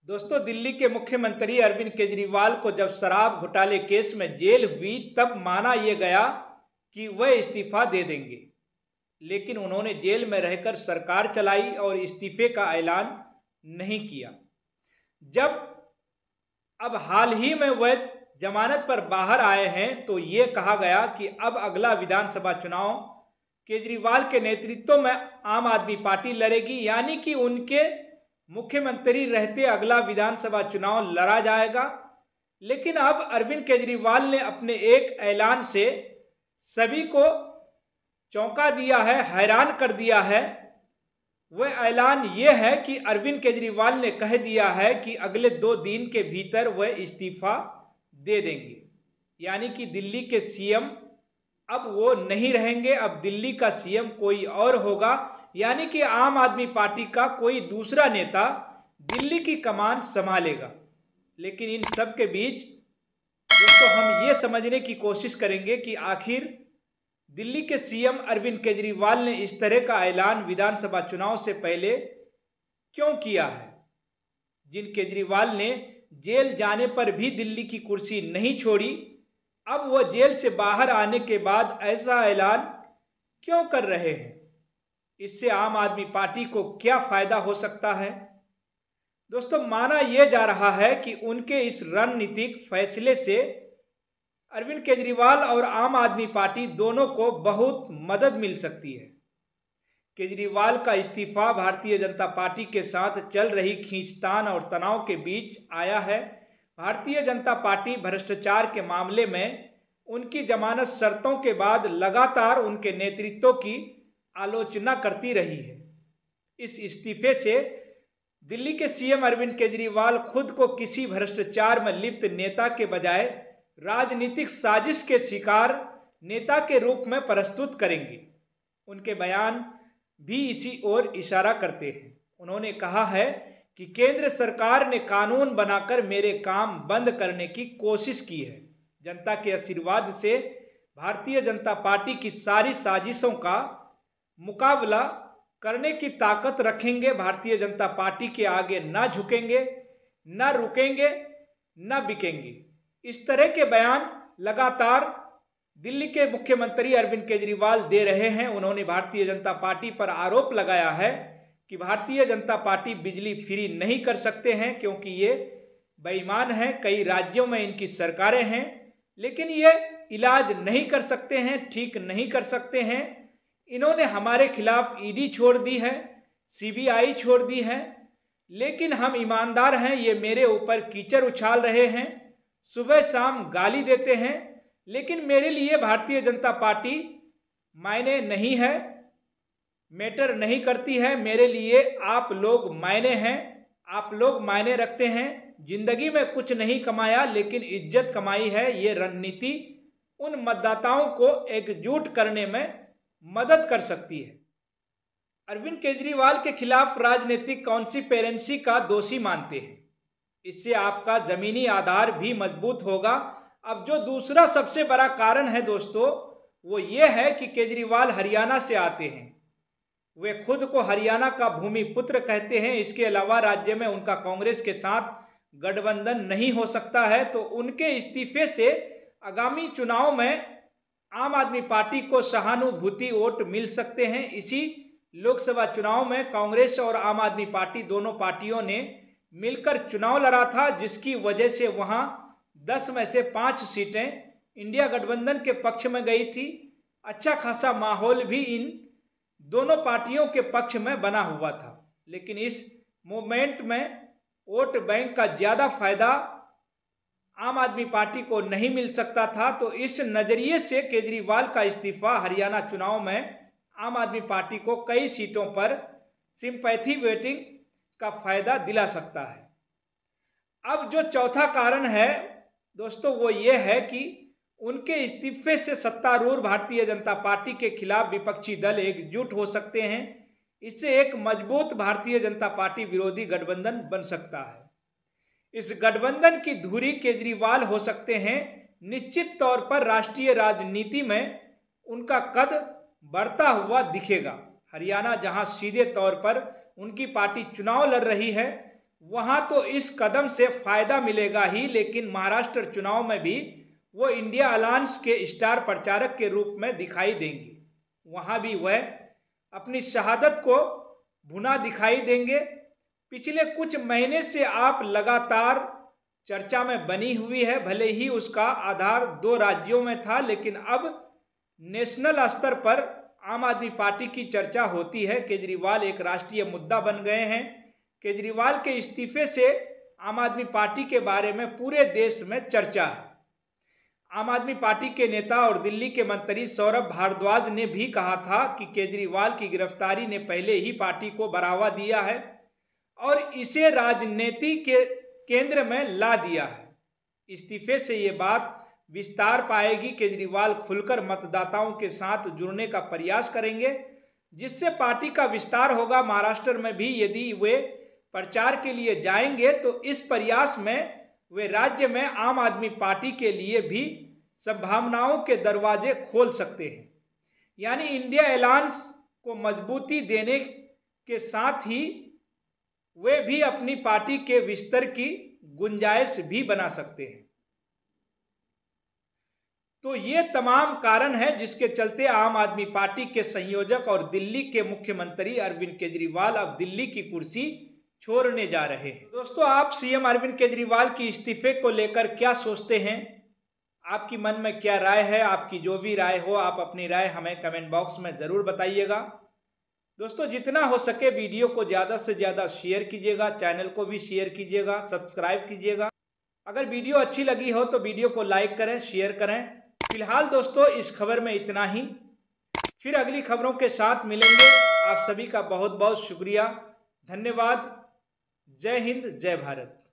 दोस्तों, दिल्ली के मुख्यमंत्री अरविंद केजरीवाल को जब शराब घोटाले केस में जेल हुई तब माना यह गया कि वह इस्तीफा दे देंगे, लेकिन उन्होंने जेल में रहकर सरकार चलाई और इस्तीफे का ऐलान नहीं किया। जब अब हाल ही में वह जमानत पर बाहर आए हैं तो ये कहा गया कि अब अगला विधानसभा चुनाव केजरीवाल के नेतृत्व में आम आदमी पार्टी लड़ेगी, यानी कि उनके मुख्यमंत्री रहते अगला विधानसभा चुनाव लड़ा जाएगा। लेकिन अब अरविंद केजरीवाल ने अपने एक ऐलान से सभी को चौंका दिया है, हैरान कर दिया है। वह ऐलान ये है कि अरविंद केजरीवाल ने कह दिया है कि अगले 2 दिन के भीतर वह इस्तीफा दे देंगे, यानी कि दिल्ली के सीएम अब वो नहीं रहेंगे, अब दिल्ली का सीएम कोई और होगा, यानी कि आम आदमी पार्टी का कोई दूसरा नेता दिल्ली की कमान संभालेगा। लेकिन इन सब के बीच दोस्तों हम ये समझने की कोशिश करेंगे कि आखिर दिल्ली के सीएम अरविंद केजरीवाल ने इस तरह का ऐलान विधानसभा चुनाव से पहले क्यों किया है। जिन केजरीवाल ने जेल जाने पर भी दिल्ली की कुर्सी नहीं छोड़ी, अब वह जेल से बाहर आने के बाद ऐसा ऐलान क्यों कर रहे हैं। इससे आम आदमी पार्टी को क्या फायदा हो सकता है। दोस्तों, माना यह जा रहा है कि उनके इस रणनीतिक फैसले से अरविंद केजरीवाल और आम आदमी पार्टी दोनों को बहुत मदद मिल सकती है। केजरीवाल का इस्तीफा भारतीय जनता पार्टी के साथ चल रही खींचतान और तनाव के बीच आया है। भारतीय जनता पार्टी भ्रष्टाचार के मामले में उनकी जमानत शर्तों के बाद लगातार उनके नेतृत्व की आलोचना करती रही है। इस इस्तीफे से दिल्ली के सीएम अरविंद केजरीवाल खुद को किसी भ्रष्टाचार में लिप्त नेता के बजाय राजनीतिक साजिश के शिकार नेता के रूप में प्रस्तुत करेंगे। उनके बयान भी इसी ओर इशारा करते हैं। उन्होंने कहा है कि केंद्र सरकार ने कानून बनाकर मेरे काम बंद करने की कोशिश की है। जनता के आशीर्वाद से भारतीय जनता पार्टी की सारी साजिशों का मुकाबला करने की ताकत रखेंगे। भारतीय जनता पार्टी के आगे ना झुकेंगे, ना रुकेंगे, ना बिकेंगे। इस तरह के बयान लगातार दिल्ली के मुख्यमंत्री अरविंद केजरीवाल दे रहे हैं। उन्होंने भारतीय जनता पार्टी पर आरोप लगाया है कि भारतीय जनता पार्टी बिजली फ्री नहीं कर सकते हैं क्योंकि ये बेईमान हैं। कई राज्यों में इनकी सरकारें हैं, लेकिन ये इलाज नहीं कर सकते हैं, ठीक नहीं कर सकते हैं। इन्होंने हमारे खिलाफ ईडी छोड़ दी है, सीबीआई छोड़ दी है, लेकिन हम ईमानदार हैं। ये मेरे ऊपर कीचड़ उछाल रहे हैं, सुबह शाम गाली देते हैं, लेकिन मेरे लिए भारतीय जनता पार्टी मायने नहीं है, मैटर नहीं करती है। मेरे लिए आप लोग मायने हैं, आप लोग मायने रखते हैं। जिंदगी में कुछ नहीं कमाया लेकिन इज्जत कमाई है। ये रणनीति उन मतदाताओं को एकजुट करने में मदद कर सकती है। अरविंद केजरीवाल के खिलाफ राजनीतिक कॉन्स्पिरेसी का दोषी मानते हैं। इससे आपका जमीनी आधार भी मजबूत होगा। अब जो दूसरा सबसे बड़ा कारण है दोस्तों, वो ये है कि केजरीवाल हरियाणा से आते हैं। वे खुद को हरियाणा का भूमि पुत्र कहते हैं। इसके अलावा राज्य में उनका कांग्रेस के साथ गठबंधन नहीं हो सकता है, तो उनके इस्तीफे से आगामी चुनाव में आम आदमी पार्टी को सहानुभूति वोट मिल सकते हैं। इसी लोकसभा चुनाव में कांग्रेस और आम आदमी पार्टी दोनों पार्टियों ने मिलकर चुनाव लड़ा था, जिसकी वजह से वहां 10 में से 5 सीटें इंडिया गठबंधन के पक्ष में गई थी। अच्छा खासा माहौल भी इन दोनों पार्टियों के पक्ष में बना हुआ था, लेकिन इस मूवमेंट में वोट बैंक का ज़्यादा फायदा आम आदमी पार्टी को नहीं मिल सकता था। तो इस नज़रिए से केजरीवाल का इस्तीफा हरियाणा चुनाव में आम आदमी पार्टी को कई सीटों पर सिंपैथी वोटिंग का फायदा दिला सकता है। अब जो चौथा कारण है दोस्तों, वो ये है कि उनके इस्तीफे से सत्तारूढ़ भारतीय जनता पार्टी के खिलाफ विपक्षी दल एकजुट हो सकते हैं। इससे एक मजबूत भारतीय जनता पार्टी विरोधी गठबंधन बन सकता है। इस गठबंधन की धुरी केजरीवाल हो सकते हैं। निश्चित तौर पर राष्ट्रीय राजनीति में उनका कद बढ़ता हुआ दिखेगा। हरियाणा, जहां सीधे तौर पर उनकी पार्टी चुनाव लड़ रही है, वहाँ तो इस कदम से फायदा मिलेगा ही, लेकिन महाराष्ट्र चुनाव में भी वो इंडिया अलायंस के स्टार प्रचारक के रूप में दिखाई देंगे। वहाँ भी वह अपनी शहादत को भुना दिखाई देंगे। पिछले कुछ महीने से आप लगातार चर्चा में बनी हुई है, भले ही उसका आधार 2 राज्यों में था, लेकिन अब नेशनल स्तर पर आम आदमी पार्टी की चर्चा होती है। केजरीवाल एक राष्ट्रीय मुद्दा बन गए हैं। केजरीवाल के इस्तीफे से आम आदमी पार्टी के बारे में पूरे देश में चर्चा है। आम आदमी पार्टी के नेता और दिल्ली के मंत्री सौरभ भारद्वाज ने भी कहा था कि केजरीवाल की गिरफ्तारी ने पहले ही पार्टी को बढ़ावा दिया है और इसे राजनीति के केंद्र में ला दिया है। इस्तीफे से ये बात विस्तार पाएगी। केजरीवाल खुलकर मतदाताओं के साथ जुड़ने का प्रयास करेंगे, जिससे पार्टी का विस्तार होगा। महाराष्ट्र में भी यदि वे प्रचार के लिए जाएंगे तो इस प्रयास में वे राज्य में आम आदमी पार्टी के लिए भी संभावनाओं के दरवाजे खोल सकते हैं। यानी इंडिया अलायंस को मजबूती देने के साथ ही वे भी अपनी पार्टी के विस्तार की गुंजाइश भी बना सकते हैं। तो ये तमाम कारण है जिसके चलते आम आदमी पार्टी के संयोजक और दिल्ली के मुख्यमंत्री अरविंद केजरीवाल अब दिल्ली की कुर्सी छोड़ने जा रहे हैं। दोस्तों, आप सीएम अरविंद केजरीवाल की इस्तीफे को लेकर क्या सोचते हैं? आपकी मन में क्या राय है? आपकी जो भी राय हो, आप अपनी राय हमें कमेंट बॉक्स में ज़रूर बताइएगा। दोस्तों, जितना हो सके वीडियो को ज़्यादा से ज़्यादा शेयर कीजिएगा, चैनल को भी शेयर कीजिएगा, सब्सक्राइब कीजिएगा। अगर वीडियो अच्छी लगी हो तो वीडियो को लाइक करें, शेयर करें। फिलहाल दोस्तों, इस खबर में इतना ही। फिर अगली खबरों के साथ मिलेंगे। आप सभी का बहुत बहुत शुक्रिया, धन्यवाद। जय हिंद, जय भारत।